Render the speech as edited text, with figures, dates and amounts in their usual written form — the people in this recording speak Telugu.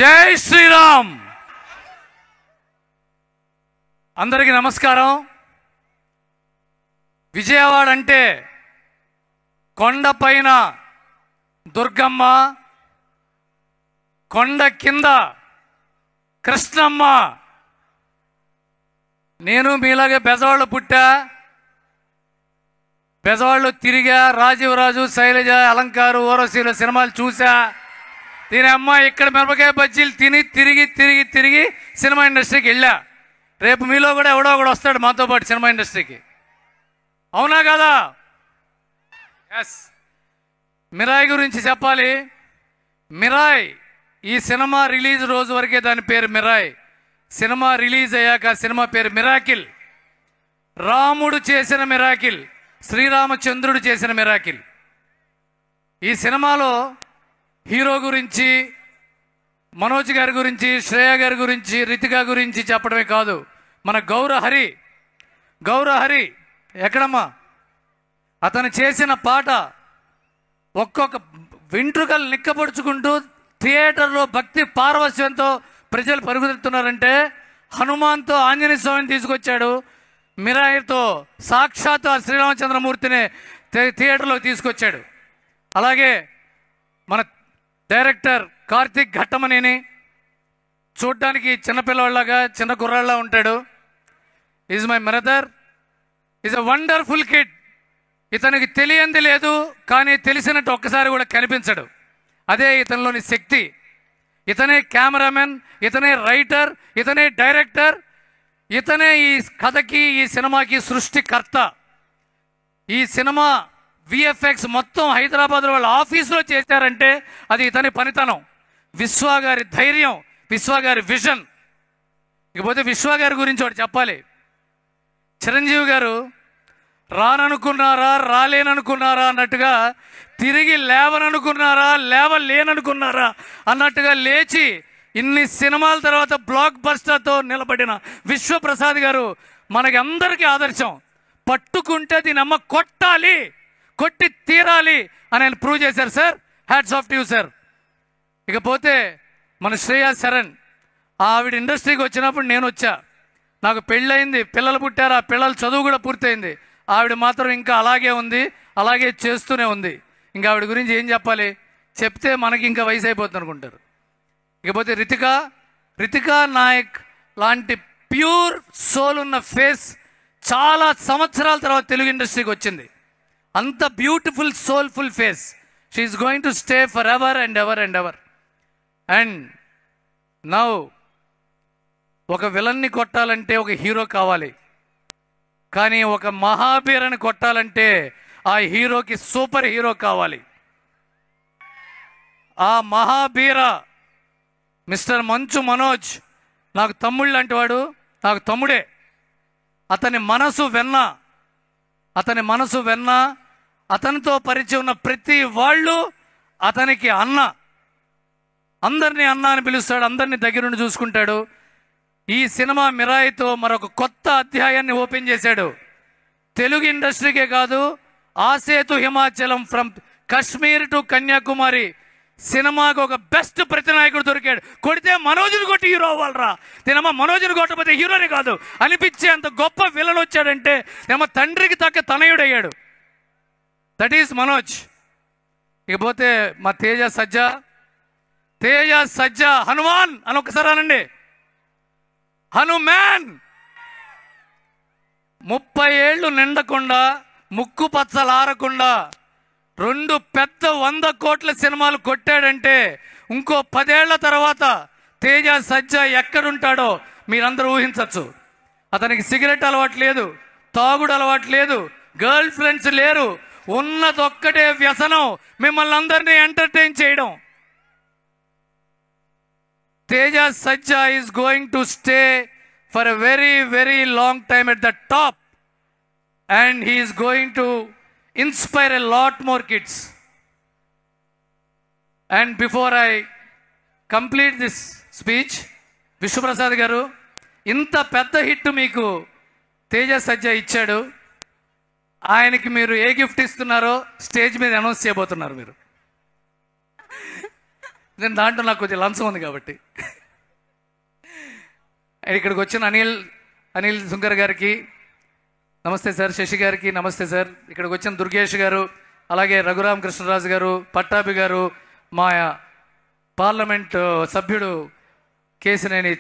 జై శ్రీరామ్. అందరికీ నమస్కారం. విజయవాడ అంటే కొండపైన దుర్గమ్మ, కొండ కింద కృష్ణమ్మ. నేను మీలాగే బెజవాడలో పుట్టా, బెజవాడలో తిరిగా, రాజీవరాజు, శైలజ, అలంకారు, ఓరసీల సినిమాలు చూసా. దీని అమ్మ ఇక్కడ మిరపకాయ బజ్జీలు తిని తిరిగి తిరిగి తిరిగి సినిమా ఇండస్ట్రీకి వెళ్ళా. రేపు మీలో కూడా ఎవడో ఒకడు వస్తాడు మాతో పాటు సినిమా ఇండస్ట్రీకి. అవునా కదా? ఎస్. మిరాయి గురించి చెప్పాలి. మిరాయ్ ఈ సినిమా రిలీజ్ రోజు వరకే దాని పేరు మిరాయ్. సినిమా రిలీజ్ అయ్యాక సినిమా పేరు మిరాకిల్. రాముడు చేసిన మిరాకిల్, శ్రీరామచంద్రుడు చేసిన మిరాకిల్. ఈ సినిమాలో హీరో గురించి, మనోజ్ గారి గురించి, శ్రేయ గారి గురించి, రితిక గురించి చెప్పడమే కాదు, మన గౌరహరి ఎక్కడమ్మా అతను చేసిన పాట ఒక్కొక్క వెంట్రుకలు నిక్కపడుచుకుంటూ థియేటర్లో భక్తి పారవస్యంతో ప్రజలు పరుగుతున్నారంటే హనుమాన్తో ఆంజనేయ స్వామిని తీసుకొచ్చాడు. మిరాయితో సాక్షాత్ ఆ శ్రీరామచంద్రమూర్తిని థియేటర్లోకి తీసుకొచ్చాడు. అలాగే మన డైరెక్టర్ కార్తిక్ ఘట్టమనేని చూడ్డానికి చిన్నపిల్లవాళ్ళగా, చిన్న కుర్రాళ్ళ ఉంటాడు. Is my brother, is a wonderful kid. ఇతనికి తెలియంది లేదు, కానీ తెలిసినట్టు ఒక్కసారి కూడా కనిపించడు. అదే ఇతనిలోని శక్తి. ఇతనే కెమెరామెన్, ఇతనే రైటర్, ఇతనే డైరెక్టర్, ఇతనే ఈ కథకి, ఈ సినిమాకి సృష్టికర్త. ఈ సినిమా విఎఫ్ఎక్స్ మొత్తం హైదరాబాద్లో వాళ్ళ ఆఫీసులో చేశారంటే అది ఇతని పనితనం. విశ్వ గారి ధైర్యం, విశ్వ గారి విజన్. ఇకపోతే విశ్వ గారి గురించి ఒకటి చెప్పాలి. చిరంజీవి గారు రాననుకున్నారా, రాలేననుకున్నారా అన్నట్టుగా, తిరిగి లేవననుకున్నారా, లేవలేననుకున్నారా అన్నట్టుగా లేచి ఇన్ని సినిమాల తర్వాత బ్లాక్ బస్టర్తో నిలబడిన విశ్వప్రసాద్ గారు మనకి అందరికీ ఆదర్శం. పట్టుకుంటే దీని అమ్మ కొట్టాలి, కొట్టి తీరాలి అని ఆయన ప్రూవ్ చేశారు sir. Hats off to you sir. ఇకపోతే మన శ్రేయా శరణ్, ఆవిడ ఇండస్ట్రీకి వచ్చినప్పుడు నేను వచ్చా. నాకు పెళ్ళయింది, పిల్లలు పుట్టారు, ఆ పిల్లల చదువు కూడా పూర్తయింది. ఆవిడ మాత్రం ఇంకా అలాగే ఉంది, అలాగే చేస్తూనే ఉంది. ఇంకా ఆవిడ గురించి ఏం చెప్పాలి? చెప్తే మనకి ఇంకా వయసు అయిపోతుంది అనుకుంటారు. ఇకపోతే రితిక నాయక్ లాంటి ప్యూర్ సోల్ ఉన్న ఫేస్ చాలా సంవత్సరాల తర్వాత తెలుగు ఇండస్ట్రీకి వచ్చింది. అంత beautiful soulful face. She is going to stay for ever and ever and ever. And now ఒక విలన్ని కొట్టాలంటే ఒక హీరో కావాలి, కానీ ఒక మహాబీరని కొట్టాలంటే ఆ హీరోకి సూపర్ హీరో కావాలి. ఆ మహాబీర మిస్టర్ మంచు మనోజ్ నాకు తమ్ముళ్ళు లాంటి వాడు, నాకు తమ్ముడే. అతని మనసు వెన్న, అతనితో పరిచయం ఉన్న ప్రతి వాళ్ళు అతనికి అన్న. అందరినీ అన్న అని పిలుస్తాడు, అందరినీ దగ్గరుండి చూసుకుంటాడు. ఈ సినిమా మిరాయితో మరొక కొత్త అధ్యాయాన్ని ఓపెన్ చేశాడు. తెలుగు ఇండస్ట్రీకే కాదు, ఆసేతు హిమాచలం ఫ్రమ్ కాశ్మీర్ టు కన్యాకుమారి సినిమాకు ఒక బెస్ట్ ప్రతినాయకుడు దొరికాడు. కొడితే మనోజ్ని కొట్టి హీరో అవ్వాలరా, నేనమ్మ మనోజ్ని కొట్టకపోతే హీరోని కాదు అనిపించే అంత గొప్ప విలన్ వచ్చాడంటే నేమ తండ్రికి తగ్గ తనయుడయ్యాడు. That is Manoj. ఇకపోతే మా తేజ సజ్జా హనుమాన్ అని ఒకసారి అనండి. హనుమాన్ 30 ఏళ్ళు నిండకుండా, ముక్కు పచ్చలారకుండా 2 పెద్ద 100 కోట్ల సినిమాలు కొట్టాడంటే ఇంకో 10 ఏళ్ల తర్వాత తేజ సజ్జా ఎక్కడుంటాడో మీరందరూ ఊహించవచ్చు. అతనికి సిగరెట్ అలవాటు లేదు, తాగుడు అలవాటు లేదు, గర్ల్ ఫ్రెండ్స్ లేరు. ఉన్నదొక్కటే వ్యసనం, మిమ్మల్ని అందరినీ ఎంటర్టైన్ చేయడం. Teja Sajja is going to stay for a very very long time at the top and he is going to inspire a lot more kids. And before I complete this speech, Vishwaprasad గారు, ఇంత పెద్ద హిట్ మీకు తేజ సజ్జా ఇచ్చాడు. ఆయనకి మీరు ఏ గిఫ్ట్ ఇస్తున్నారో స్టేజ్ మీద అనౌన్స్ చేయబోతున్నారు. మీరు నేను దాంట్లో నాకు కొంచెం లంచం ఉంది కాబట్టి. ఇక్కడికి వచ్చిన అనిల్ సుంకర్ గారికి నమస్తే సార్, శశి గారికి నమస్తే సార్, ఇక్కడికి వచ్చిన దుర్గేష్ గారు, అలాగే రఘురామ కృష్ణరాజు గారు, పట్టాభి గారు, మా పార్లమెంట్ సభ్యుడు కేసినేని